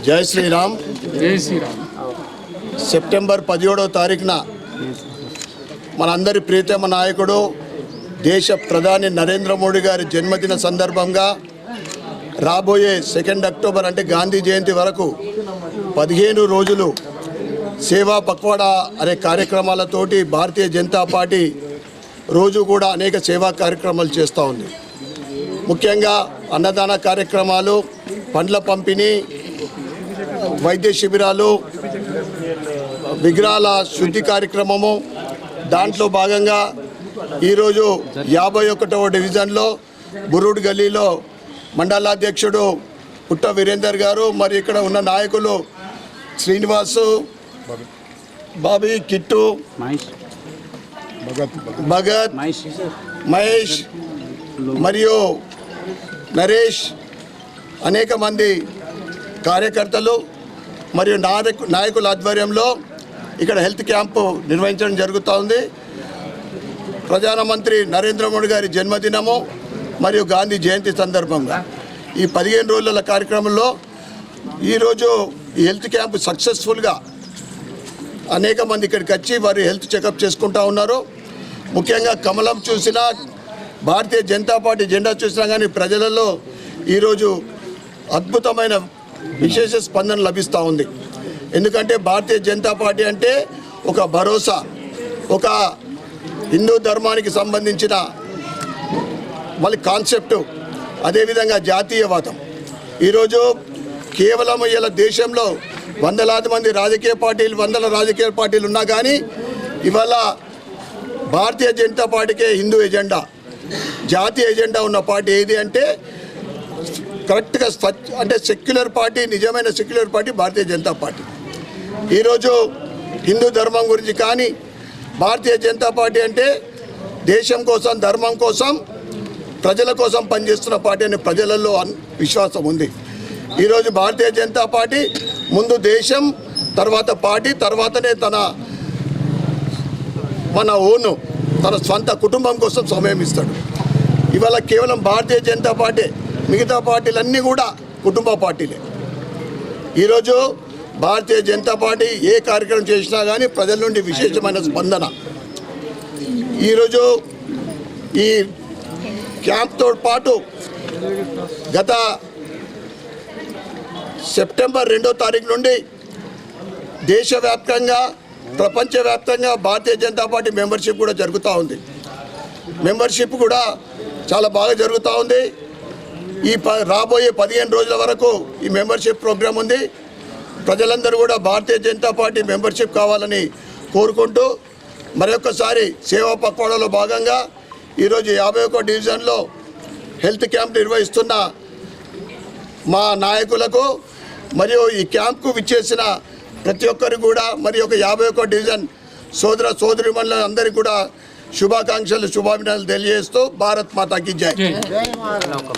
జై శ్రీరామ్. సెప్టెంబర్ 17వ తారీఖున మనందరి ప్రియతమ నాయకుడు దేశ ప్రధాని నరేంద్ర మోడీ గారి జన్మదిన సందర్భంగా రాబోయే 2 అక్టోబర్ అంటే గాంధీ జయంతి వరకు 15 రోజులు సేవా పక్వాడా అనే కార్యక్రమాలతోటి భారతీయ జనతా పార్టీ రోజు కూడా అనేక సేవా కార్యక్రమాలు చేస్తూ ఉంది. ముఖ్యంగా అన్నదాన కార్యక్రమాలు, పండ్ల పంపిణీ, వైద్య శిబిరాలు, విగ్రహాల శుద్ధి కార్యక్రమము. దాంట్లో భాగంగా ఈరోజు 51వ డివిజన్లో బురుడ్ గల్లీలో మండలాధ్యక్షుడు పుట్ట వీరేందర్ గారు, మరి ఇక్కడ ఉన్న నాయకులు శ్రీనివాసు, బాబీ, కిట్టు, భగత్, మహేష్ మరియు నరేష్, అనేక మంది కార్యకర్తలు మరియు నాయకుల ఆధ్వర్యంలో ఇక్కడ హెల్త్ క్యాంపు నిర్వహించడం జరుగుతూ ఉంది. ప్రధానమంత్రి నరేంద్ర మోడీ గారి జన్మదినము మరియు గాంధీ జయంతి సందర్భంగా ఈ 15 రోజుల కార్యక్రమంలో ఈరోజు ఈ హెల్త్ క్యాంపు సక్సెస్ఫుల్గా అనేక మంది ఇక్కడికి వచ్చి వారి హెల్త్ చెకప్ చేసుకుంటూ ఉన్నారు. ముఖ్యంగా కమలం చూసినా, భారతీయ జనతా పార్టీ జెండా చూసినా కానీ ప్రజలలో ఈరోజు అద్భుతమైన విశేష స్పందన లభిస్తూ ఉంది. ఎందుకంటే భారతీయ జనతా పార్టీ అంటే ఒక భరోసా, ఒక హిందూ ధర్మానికి సంబంధించిన మళ్ళీ కాన్సెప్టు, అదేవిధంగా జాతీయవాదం. ఈరోజు కేవలం ఇలా దేశంలో వందలాది మంది వందల రాజకీయ పార్టీలు ఉన్నా కానీ ఇవాళ భారతీయ జనతా పార్టీకే హిందూ ఎజెండా, జాతీయ ఎజెండా ఉన్న పార్టీ ఏది అంటే కరెక్ట్గా అంటే సెక్యులర్ పార్టీ, నిజమైన secular party Bharatiya Janata party. ఈరోజు హిందూ ధర్మం గురించి కానీ, భారతీయ జనతా పార్టీ అంటే దేశం కోసం, ధర్మం కోసం, ప్రజల కోసం పనిచేస్తున్న పార్టీ అనే ప్రజలలో విశ్వాసం ఉంది. ఈరోజు భారతీయ జనతా పార్టీ ముందు దేశం, తర్వాత పార్టీ, తర్వాతనే మన ఓను, తన స్వంత కుటుంబం కోసం సమయం ఇస్తాడు. ఇవాళ కేవలం భారతీయ జనతా పార్టీ, మిగతా పార్టీలన్నీ కూడా కుటుంబ పార్టీలే. ఈరోజు భారతీయ జనతా పార్టీ ఏ కార్యక్రమం చేసినా కానీ ప్రజల నుండి విశేషమైన స్పందన. ఈరోజు ఈ క్యాంప్తో పాటు గత సెప్టెంబర్ 2వ తారీఖు నుండి దేశవ్యాప్తంగా, ప్రపంచవ్యాప్తంగా భారతీయ జనతా పార్టీ మెంబర్షిప్ కూడా జరుగుతూ ఉంది. మెంబర్షిప్ కూడా చాలా బాగా జరుగుతూ ఉంది. ఈ రాబోయే 15 రోజుల వరకు ఈ మెంబర్షిప్ ప్రోగ్రాం ఉంది. ప్రజలందరూ కూడా భారతీయ జనతా పార్టీ మెంబర్షిప్ కావాలని కోరుకుంటూ మరొకసారి సేవా పక్వాడాలో భాగంగా ఈరోజు 51వ డివిజన్లో హెల్త్ క్యాంప్ నిర్వహిస్తున్న మా నాయకులకు మరియు ఈ క్యాంప్కు విచ్చేసిన ప్రతి ఒక్కరికి కూడా మరి ఒక 51వ డివిజన్ సోదరిమణులందరికీ కూడా శుభాకాంక్షలు, శుభాభినందనలు తెలియజేస్తూ భారత్ మాతాకి జై.